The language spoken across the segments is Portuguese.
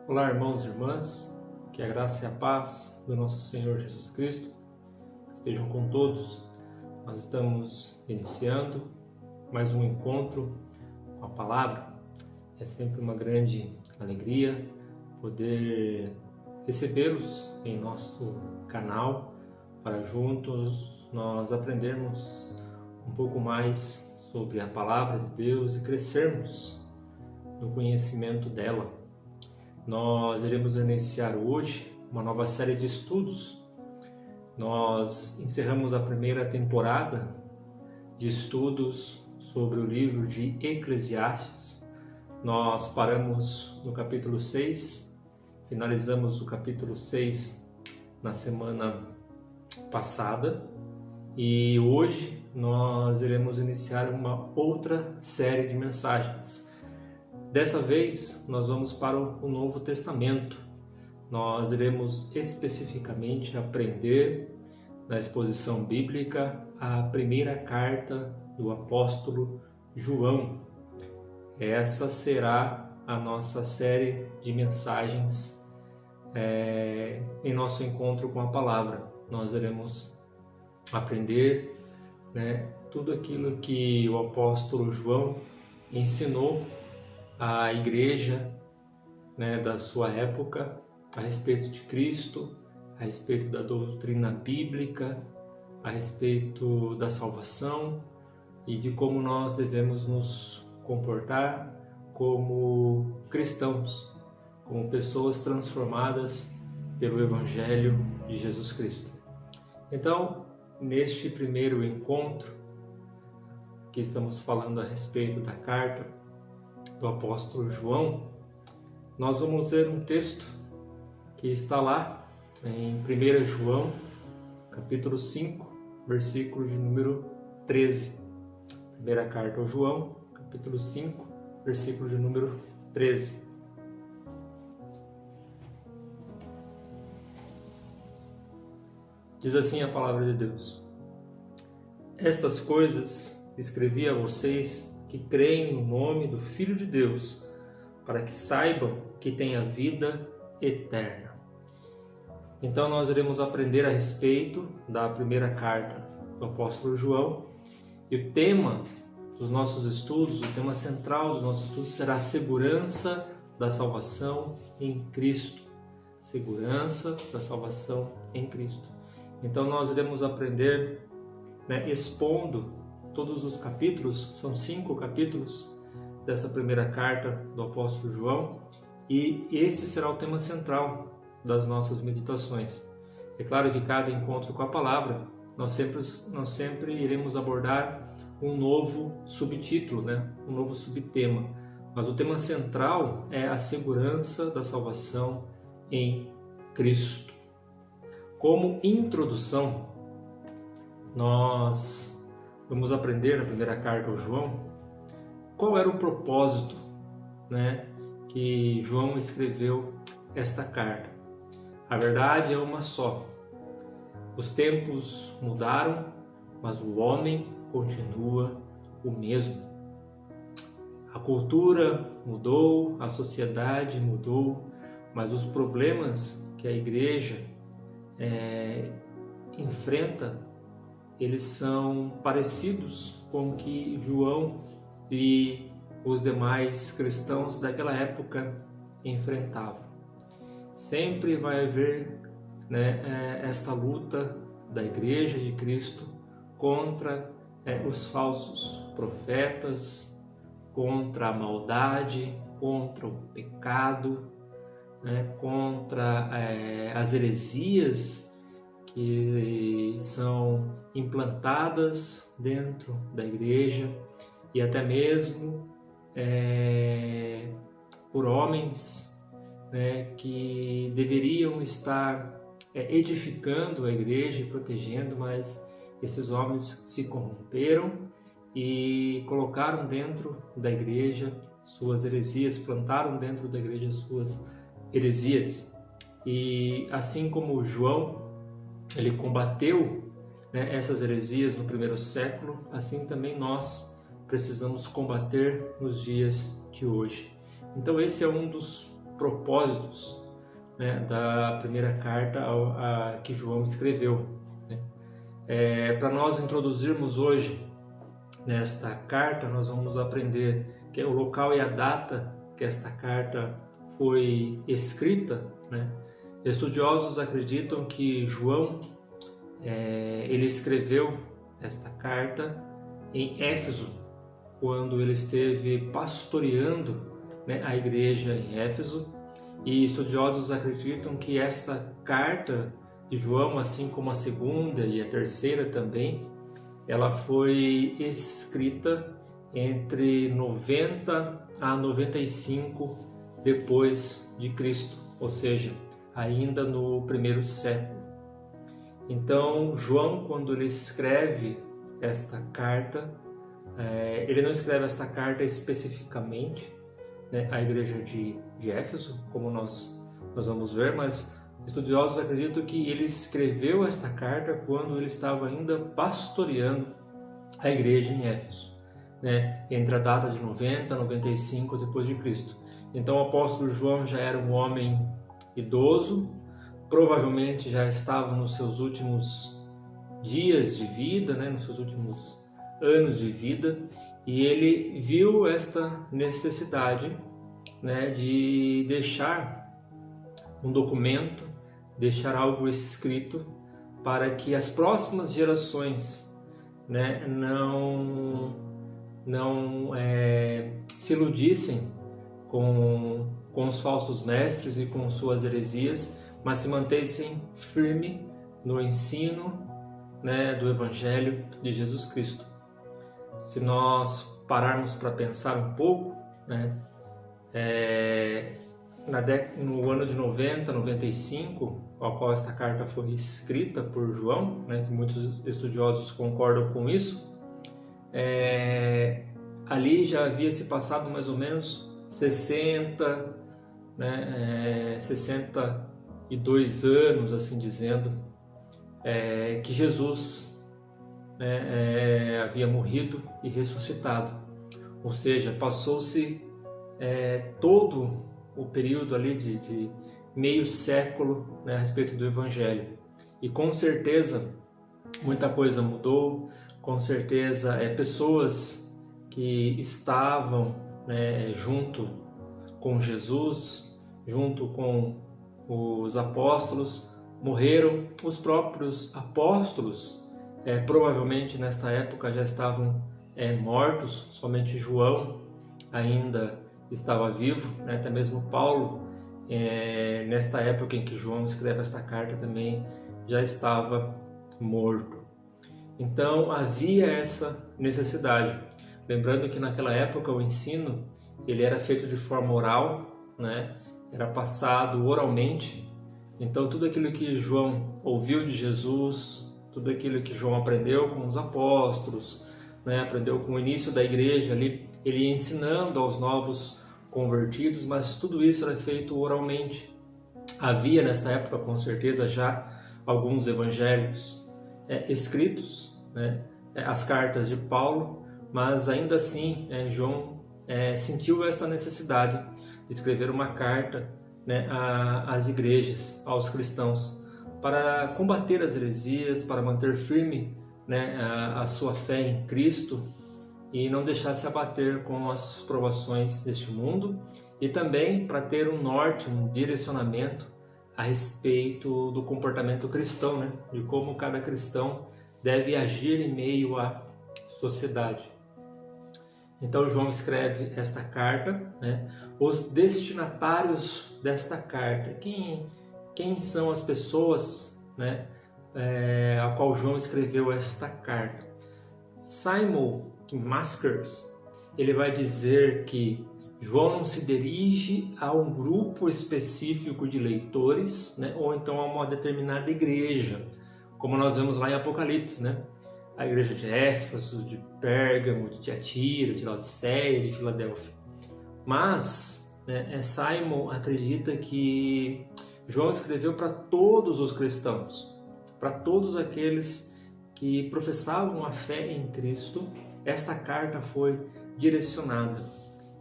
Olá, irmãos e irmãs, que a graça e a paz do nosso Senhor Jesus Cristo estejam com todos. Nós estamos iniciando mais um encontro com a Palavra. É sempre uma grande alegria poder recebê-los em nosso canal para juntos nós aprendermos um pouco mais sobre a Palavra de Deus e crescermos no conhecimento dela. Nós iremos iniciar hoje uma nova série de estudos. Nós encerramos a primeira temporada de estudos sobre o livro de Eclesiastes. Nós paramos no capítulo 6, finalizamos o capítulo 6 na semana passada e hoje nós iremos iniciar uma outra série de mensagens. Dessa vez, nós vamos para o Novo Testamento. Nós iremos especificamente aprender na exposição bíblica a primeira carta do apóstolo João. Essa será a nossa série de mensagens em nosso encontro com a palavra. Nós iremos aprender tudo aquilo que o apóstolo João ensinou a igreja da sua época a respeito de Cristo, a respeito da doutrina bíblica, a respeito da salvação e de como nós devemos nos comportar como cristãos, como pessoas transformadas pelo Evangelho de Jesus Cristo. Então, neste primeiro encontro, que estamos falando a respeito da carta do apóstolo João, nós vamos ler um texto que está lá em 1 João, capítulo 5, versículo de número 13. Primeira carta ao João, capítulo 5, versículo de número 13. Diz assim a palavra de Deus: Estas coisas escrevi a vocês que creem no nome do Filho de Deus, para que saibam que têm a vida eterna. Então nós iremos aprender a respeito da primeira carta do apóstolo João, e o tema dos nossos estudos, o tema central dos nossos estudos será a segurança da salvação em Cristo. Segurança da salvação em Cristo. Então nós iremos aprender expondo todos os capítulos, são 5 capítulos desta primeira carta do apóstolo João, e esse será o tema central das nossas meditações. É claro que cada encontro com a palavra, nós sempre iremos abordar um novo subtítulo, um novo subtema, mas o tema central é a segurança da salvação em Cristo. Como introdução, nós vamos aprender na primeira carta ao João qual era o propósito que João escreveu esta carta. A verdade é uma só. Os tempos mudaram, mas o homem continua o mesmo. A cultura mudou, a sociedade mudou, mas os problemas que a igreja enfrenta, eles são parecidos com o que João e os demais cristãos daquela época enfrentavam. Sempre vai haver esta luta da Igreja de Cristo contra os falsos profetas, contra a maldade, contra o pecado, contra as heresias que são implantadas dentro da igreja e até mesmo por homens que deveriam estar edificando a igreja e protegendo, mas esses homens se corromperam e colocaram dentro da igreja suas heresias, plantaram dentro da igreja suas heresias. E assim como João ele combateu essas heresias no primeiro século, assim também nós precisamos combater nos dias de hoje. Então esse é um dos propósitos, né, da primeira carta que João escreveu, né? Para nós introduzirmos hoje nesta carta, nós vamos aprender que o local e a data que esta carta foi escrita, né? Estudiosos acreditam que João ele escreveu esta carta em Éfeso, quando ele esteve pastoreando, né, a igreja em Éfeso, e estudiosos acreditam que esta carta de João, assim como a segunda e a terceira também, ela foi escrita entre 90 a 95 depois de Cristo, ou seja, ainda no primeiro século. Então, João, quando ele escreve esta carta, ele não escreve esta carta especificamente, né, à igreja de Éfeso, como nós vamos ver, mas estudiosos acreditam que ele escreveu esta carta quando ele estava ainda pastoreando a igreja em Éfeso, né, entre a data de 90 a 95 depois de Cristo. Então, o apóstolo João já era um homem idoso, provavelmente já estava nos seus últimos dias de vida, né, nos seus últimos anos de vida, e ele viu esta necessidade, né, de deixar um documento, deixar algo escrito para que as próximas gerações, né, não se iludissem com os falsos mestres e com suas heresias, mas se mantessem firme no ensino, né, do Evangelho de Jesus Cristo. Se nós pararmos para pensar um pouco, né, no ano de 90, 95, ao qual esta carta foi escrita por João, né, que muitos estudiosos concordam com isso, ali já havia se passado mais ou menos 62 anos, assim dizendo, que Jesus, né, havia morrido e ressuscitado. Ou seja, passou-se todo o período ali de meio século, né, a respeito do Evangelho. E com certeza muita coisa mudou, com certeza pessoas que estavam, né, junto com Jesus, junto com os apóstolos, morreram. Os próprios apóstolos provavelmente nesta época já estavam mortos, somente João ainda estava vivo, né? Até mesmo Paulo, nesta época em que João escreve esta carta, também já estava morto. Então havia essa necessidade. Lembrando que naquela época o ensino ele era feito de forma oral, né? Era passado oralmente. Então tudo aquilo que João ouviu de Jesus, tudo aquilo que João aprendeu com os apóstolos, né? Aprendeu com o início da igreja ali, ele ia ensinando aos novos convertidos, mas tudo isso era feito oralmente. Havia nesta época com certeza já alguns evangelhos escritos, né? As cartas de Paulo, mas ainda assim João sentiu esta necessidade de escrever uma carta, né, às igrejas, aos cristãos, para combater as heresias, para manter firme, né, a sua fé em Cristo e não deixar se abater com as provações deste mundo, e também para ter um norte, um direcionamento a respeito do comportamento cristão, né, de como cada cristão deve agir em meio à sociedade. Então João escreve esta carta, né? Os destinatários desta carta, quem são as pessoas, né, a qual João escreveu esta carta? Simon Maskers, ele vai dizer que João não se dirige a um grupo específico de leitores, né, ou então a uma determinada igreja, como nós vemos lá em Apocalipse, né? A igreja de Éfeso, de Pérgamo, de Tiatira, de Laodiceia, de Filadélfia. Mas Simon acredita que João escreveu para todos os cristãos, para todos aqueles que professavam a fé em Cristo. Esta carta foi direcionada.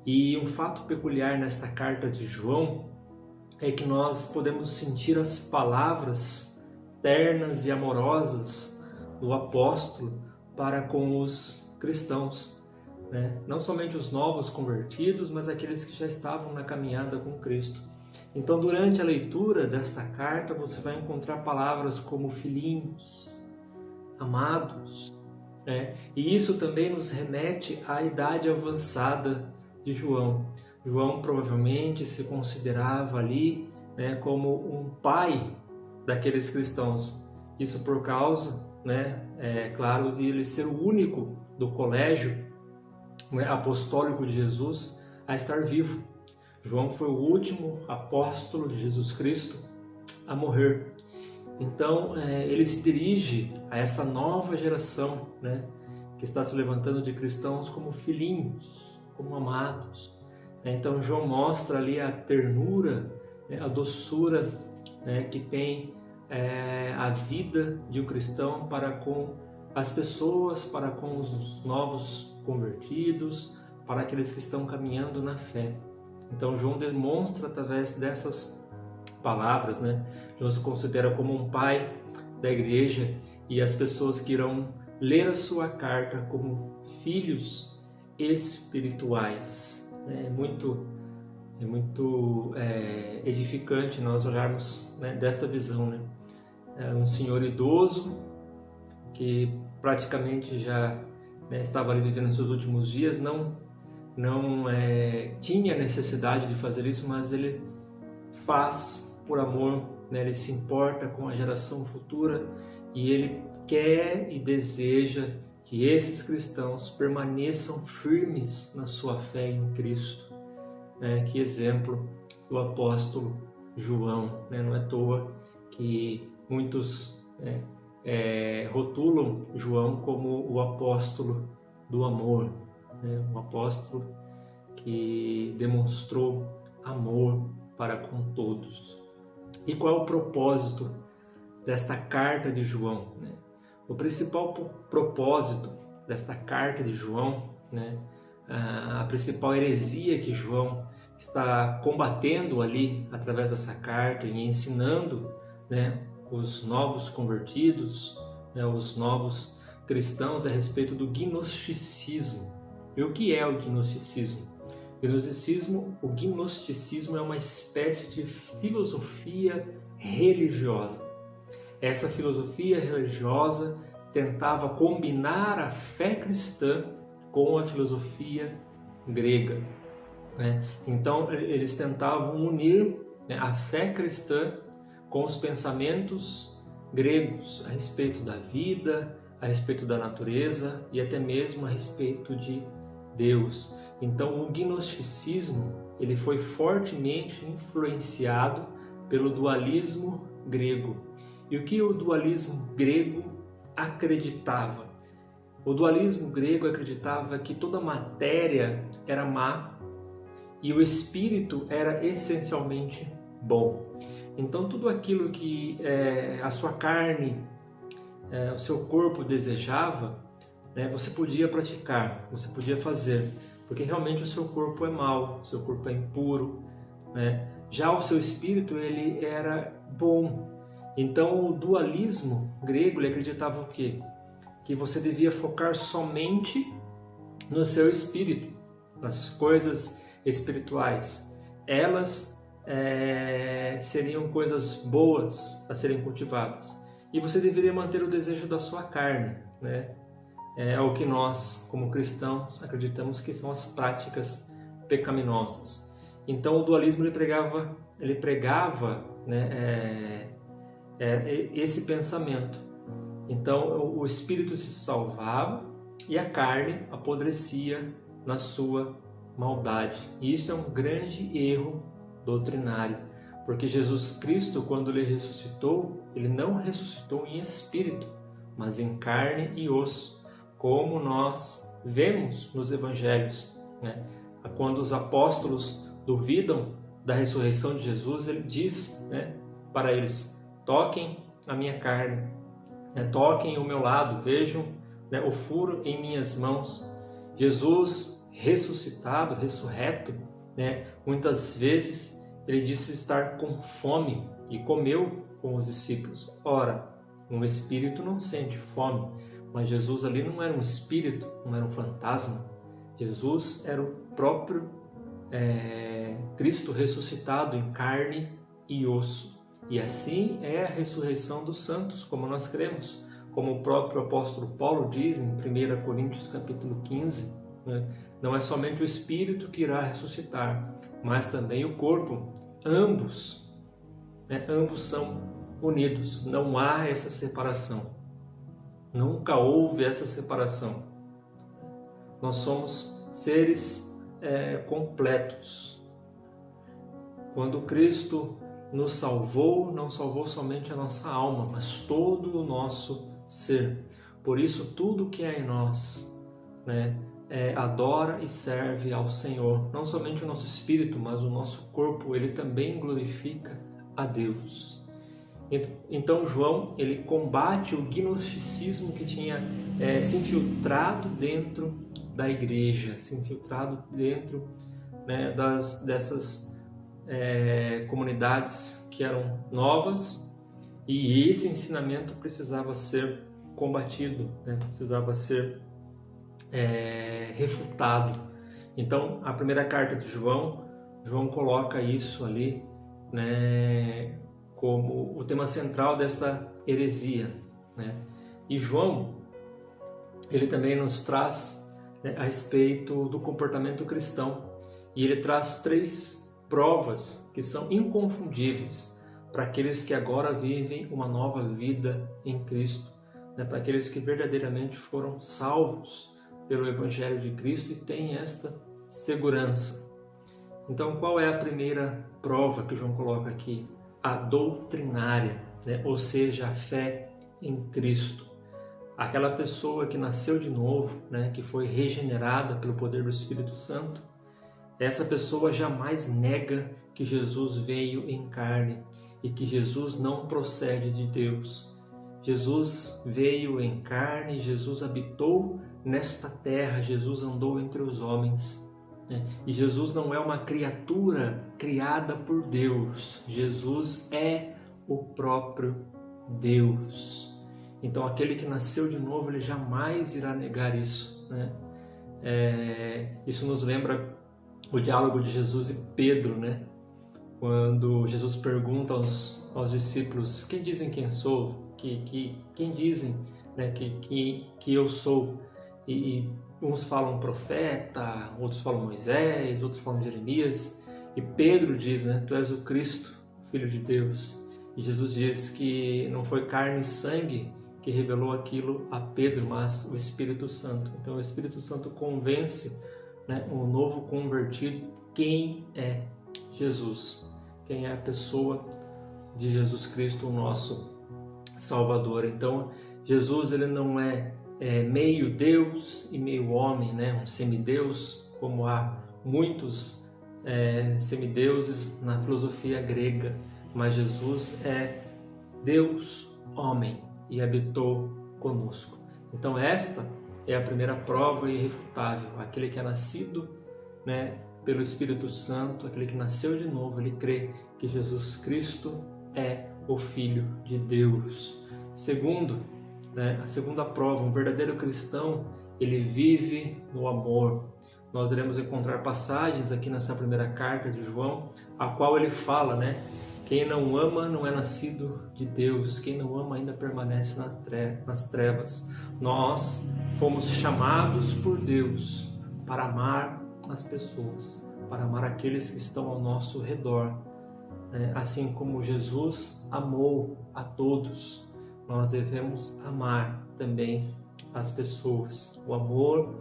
E um fato peculiar nesta carta de João é que nós podemos sentir as palavras ternas e amorosas do apóstolo para com os cristãos, né? Não somente os novos convertidos, mas aqueles que já estavam na caminhada com Cristo. Então, durante a leitura desta carta, você vai encontrar palavras como filhinhos, amados, né? E isso também nos remete à idade avançada de João. João provavelmente se considerava ali, né, como um pai daqueles cristãos. Isso por causa, né, claro, de ele ser o único do colégio, né, apostólico de Jesus a estar vivo. João foi o último apóstolo de Jesus Cristo a morrer. Então, ele se dirige a essa nova geração, né, que está se levantando de cristãos como filhinhos, como amados. Então, João mostra ali a ternura, né, a doçura, né, que tem a vida de um cristão para com as pessoas, para com os novos convertidos, para aqueles que estão caminhando na fé. Então, João demonstra através dessas palavras, né? João se considera como um pai da igreja, e as pessoas que irão ler a sua carta como filhos espirituais. É muito edificante nós olharmos, né, desta visão, né? Um senhor idoso que praticamente já, né, estava ali vivendo os seus últimos dias, não tinha necessidade de fazer isso, mas ele faz por amor, né? Ele se importa com a geração futura e ele quer e deseja que esses cristãos permaneçam firmes na sua fé em Cristo. Que exemplo do apóstolo João, né? Não é à toa que muitos rotulam João como o apóstolo do amor, né? Um apóstolo que demonstrou amor para com todos. E qual é o propósito desta carta de João, né? O principal propósito desta carta de João, né, a principal heresia que João está combatendo ali através dessa carta e ensinando, né, os novos convertidos, né, os novos cristãos a respeito do gnosticismo. E o que é o gnosticismo? O gnosticismo é uma espécie de filosofia religiosa. Essa filosofia religiosa tentava combinar a fé cristã com a filosofia grega, né? Então, eles tentavam unir, né, a fé cristã com os pensamentos gregos a respeito da vida, a respeito da natureza e até mesmo a respeito de Deus. Então, o gnosticismo ele foi fortemente influenciado pelo dualismo grego. E o que o dualismo grego acreditava? O dualismo grego acreditava que toda matéria era má e o espírito era essencialmente bom. Então, tudo aquilo que a sua carne, o seu corpo desejava, né, você podia praticar, você podia fazer, porque realmente o seu corpo é mau, o seu corpo é impuro, né? Já o seu espírito ele era bom. Então, o dualismo grego ele acreditava o quê? Que você devia focar somente no seu espírito, nas coisas espirituais. Elas seriam coisas boas a serem cultivadas. E você deveria manter o desejo da sua carne, né? É o que nós, como cristãos, acreditamos que são as práticas pecaminosas. Então, o dualismo ele pregava, né, esse pensamento. Então, o espírito se salvava e a carne apodrecia na sua maldade. E isso é um grande erro doutrinário, porque Jesus Cristo, quando ele ressuscitou, ele não ressuscitou em espírito, mas em carne e osso, como nós vemos nos evangelhos, né? Quando os apóstolos duvidam da ressurreição de Jesus, ele diz, né, para eles: toquem a minha carne, né, toquem o meu lado, vejam, né, o furo em minhas mãos. Jesus ressuscitado, ressurreto, né, muitas vezes ele disse estar com fome e comeu com os discípulos. Ora, um espírito não sente fome, mas Jesus ali não era um espírito, não era um fantasma. Jesus era o próprio Cristo ressuscitado em carne e osso. E assim é a ressurreição dos santos, como nós cremos. Como o próprio apóstolo Paulo diz em 1 Coríntios capítulo 15, né? Não é somente o espírito que irá ressuscitar, mas também o corpo. Ambos são unidos. Não há essa separação. Nunca houve essa separação. Nós somos seres completos. Quando Cristo nos salvou, não salvou somente a nossa alma, mas todo o nosso ser. Por isso, tudo que há em nós, adora e serve ao Senhor. Não somente o nosso espírito, mas o nosso corpo, ele também glorifica a Deus. Então João, ele combate o gnosticismo que tinha se infiltrado dentro da igreja, se infiltrado dentro dessas comunidades que eram novas, e esse ensinamento precisava ser combatido, precisava ser refutado. Então, a primeira carta de João coloca isso ali, como o tema central desta heresia, E João, ele também nos traz a respeito do comportamento cristão, e ele traz 3 provas que são inconfundíveis para aqueles que agora vivem uma nova vida em Cristo, para aqueles que verdadeiramente foram salvos pelo Evangelho de Cristo e têm esta segurança. Então, qual é a primeira prova que João coloca aqui? A doutrinária, ou seja, a fé em Cristo. Aquela pessoa que nasceu de novo, que foi regenerada pelo poder do Espírito Santo, essa pessoa jamais nega que Jesus veio em carne e que Jesus não procede de Deus. Jesus veio em carne, Jesus habitou nesta terra, Jesus andou entre os homens. E Jesus não é uma criatura criada por Deus, Jesus é o próprio Deus. Então aquele que nasceu de novo, ele jamais irá negar isso. Isso nos lembra o diálogo de Jesus e Pedro, quando Jesus pergunta aos discípulos: quem dizem quem sou? Quem dizem que eu sou? E uns falam profeta, outros falam Moisés, outros falam Jeremias, e Pedro diz, tu és o Cristo, Filho de Deus. E Jesus diz que não foi carne e sangue que revelou aquilo a Pedro, mas o Espírito Santo. Então o Espírito Santo convence o novo convertido quem é Jesus, quem é a pessoa de Jesus Cristo, o nosso Salvador. Então Jesus, ele não é meio Deus e meio homem, um semideus, como há muitos semideuses na filosofia grega, mas Jesus é Deus homem e habitou conosco. Então esta é a primeira prova irrefutável. Aquele que é nascido pelo Espírito Santo, aquele que nasceu de novo, ele crê que Jesus Cristo é o Filho de Deus. Segundo, a segunda prova, um verdadeiro cristão, ele vive no amor. Nós iremos encontrar passagens aqui nessa primeira carta de João, a qual ele fala, quem não ama não é nascido de Deus, quem não ama ainda permanece nas trevas. Nós fomos chamados por Deus para amar as pessoas, para amar aqueles que estão ao nosso redor. Assim como Jesus amou a todos, nós devemos amar também as pessoas. O amor,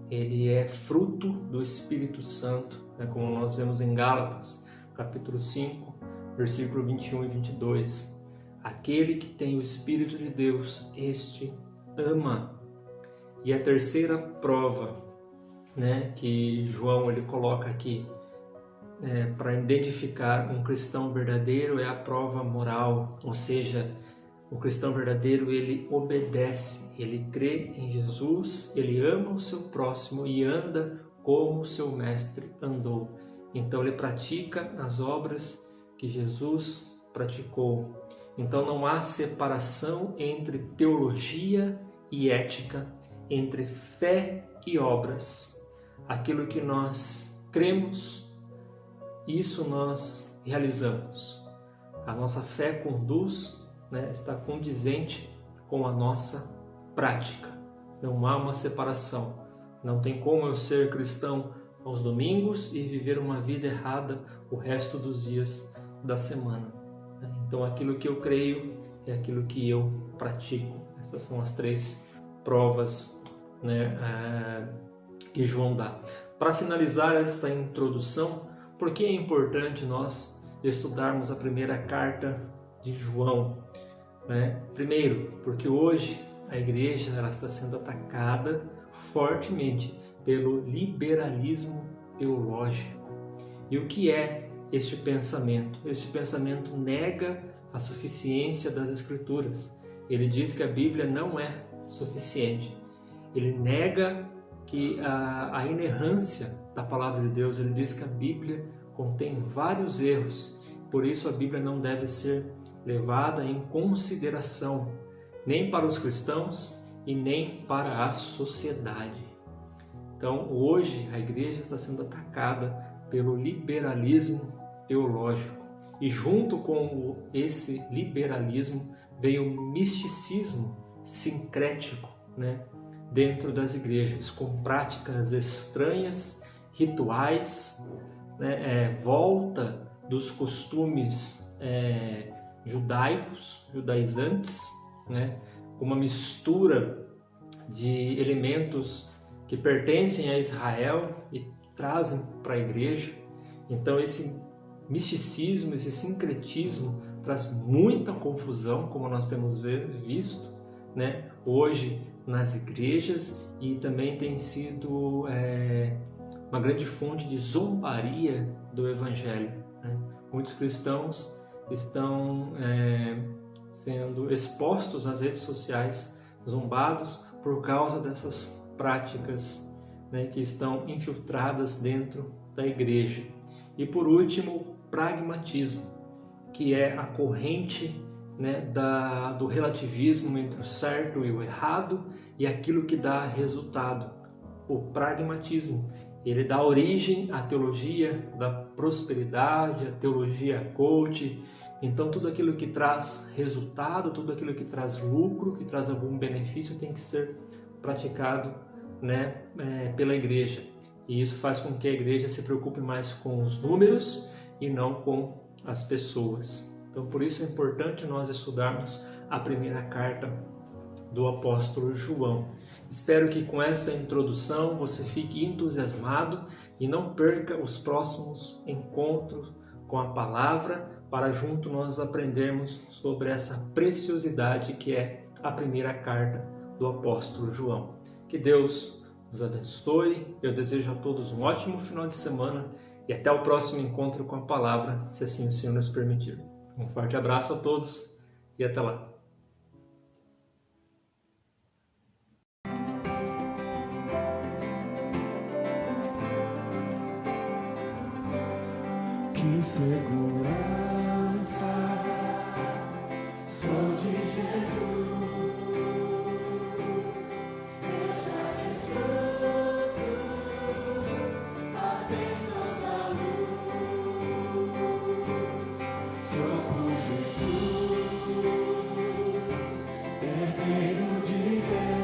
ele é fruto do Espírito Santo, como nós vemos em Gálatas, capítulo 5, versículo 21 e 22. Aquele que tem o Espírito de Deus, este ama. E a terceira prova, que João ele coloca aqui, para identificar um cristão verdadeiro, é a prova moral, ou seja, o cristão verdadeiro, ele obedece, ele crê em Jesus, ele ama o seu próximo e anda como o seu mestre andou. então ele pratica as obras que Jesus praticou. Então não há separação entre teologia e ética, entre fé e obras. Aquilo que nós cremos, isso nós realizamos. A nossa fé conduz, está condizente com a nossa prática. Não há uma separação. Não tem como eu ser cristão aos domingos e viver uma vida errada o resto dos dias da semana. Então aquilo que eu creio é aquilo que eu pratico. Essas são as 3 provas que João dá. Para finalizar esta introdução, por que é importante nós estudarmos a primeira carta de João? Primeiro, porque hoje a igreja está sendo atacada fortemente pelo liberalismo teológico. E o que é este pensamento? Este pensamento nega a suficiência das Escrituras. Ele diz que a Bíblia não é suficiente. Ele nega que a inerrância da palavra de Deus. Ele diz que a Bíblia contém vários erros. Por isso a Bíblia não deve ser levada em consideração, nem para os cristãos e nem para a sociedade. Então, hoje a igreja está sendo atacada pelo liberalismo teológico. E junto com esse liberalismo veio o misticismo sincrético, dentro das igrejas, com práticas estranhas, rituais, volta dos costumes judaizantes, uma mistura de elementos que pertencem a Israel e trazem para a igreja. Então esse misticismo, esse sincretismo traz muita confusão, como nós temos visto, hoje nas igrejas, e também tem sido uma grande fonte de zombaria do Evangelho. Muitos cristãos estão sendo expostos nas redes sociais, zombados por causa dessas práticas que estão infiltradas dentro da igreja. E por último, o pragmatismo, que é a corrente do relativismo entre o certo e o errado e aquilo que dá resultado. O pragmatismo, ele dá origem à teologia da prosperidade, à teologia coach. Então tudo aquilo que traz resultado, tudo aquilo que traz lucro, que traz algum benefício, tem que ser praticado pela igreja. E isso faz com que a igreja se preocupe mais com os números e não com as pessoas. Então por isso é importante nós estudarmos a primeira carta do apóstolo João. Espero que com essa introdução você fique entusiasmado e não perca os próximos encontros com a palavra, para junto nós aprendermos sobre essa preciosidade que é a primeira carta do apóstolo João. Que Deus nos abençoe. Eu desejo a todos um ótimo final de semana e até o próximo encontro com a palavra, se assim o Senhor nos permitir. Um forte abraço a todos e até lá. Que segurança sou de Jesus. Eu já desfruto as bênçãos da luz. Sou com Jesus, herdeiro de Deus.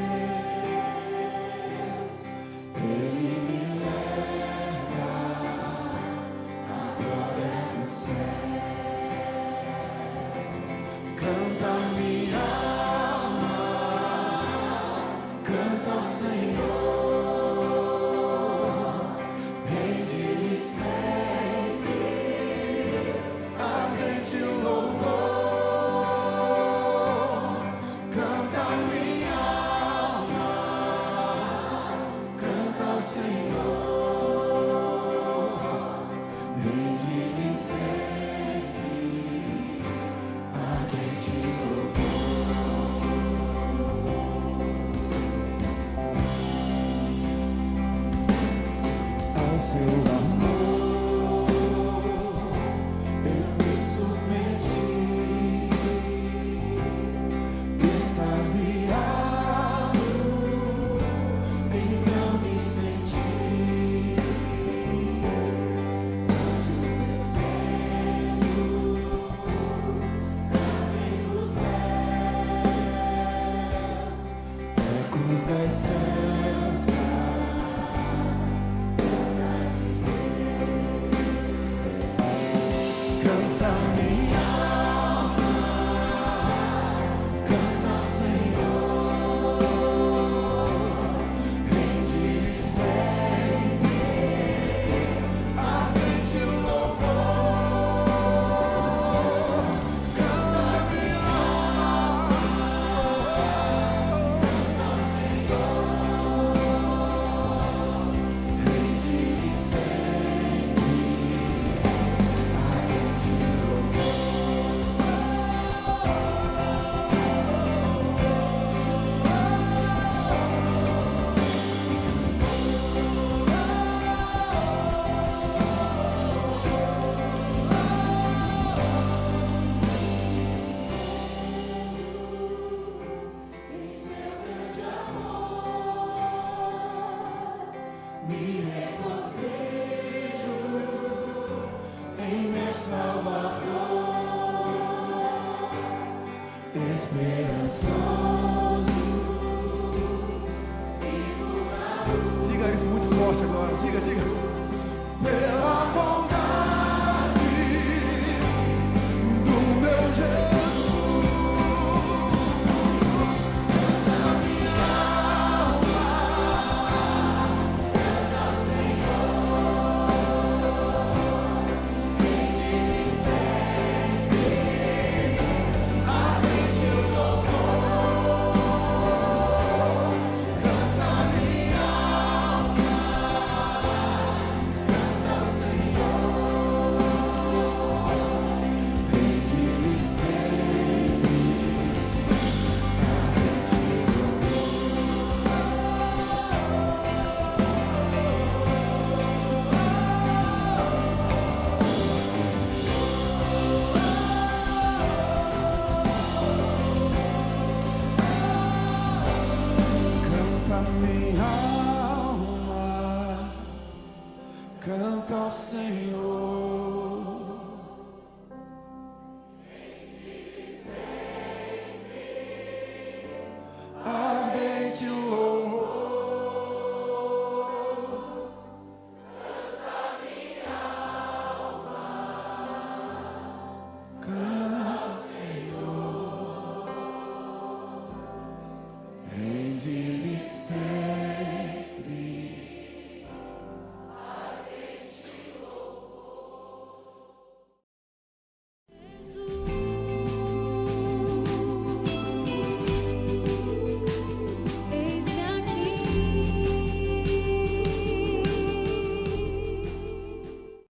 Ele me leva à glória do céu. Canta minha alma, canta ao Senhor, rende-lhe sempre ardente louvor. Canta minha alma, canta ao Senhor, rende-lhe sempre ardente louvor. Ao seu amor esperançoso. Diga isso muito forte agora. Diga, diga. Pela bondade do meu Jesus. Canta minha alma, canta Senhor. Rende-me sempre, ardente o louvor. Canta minha alma, canta Senhor. Rende-me sempre, ardente o Canta minha alma, canta ao Senhor.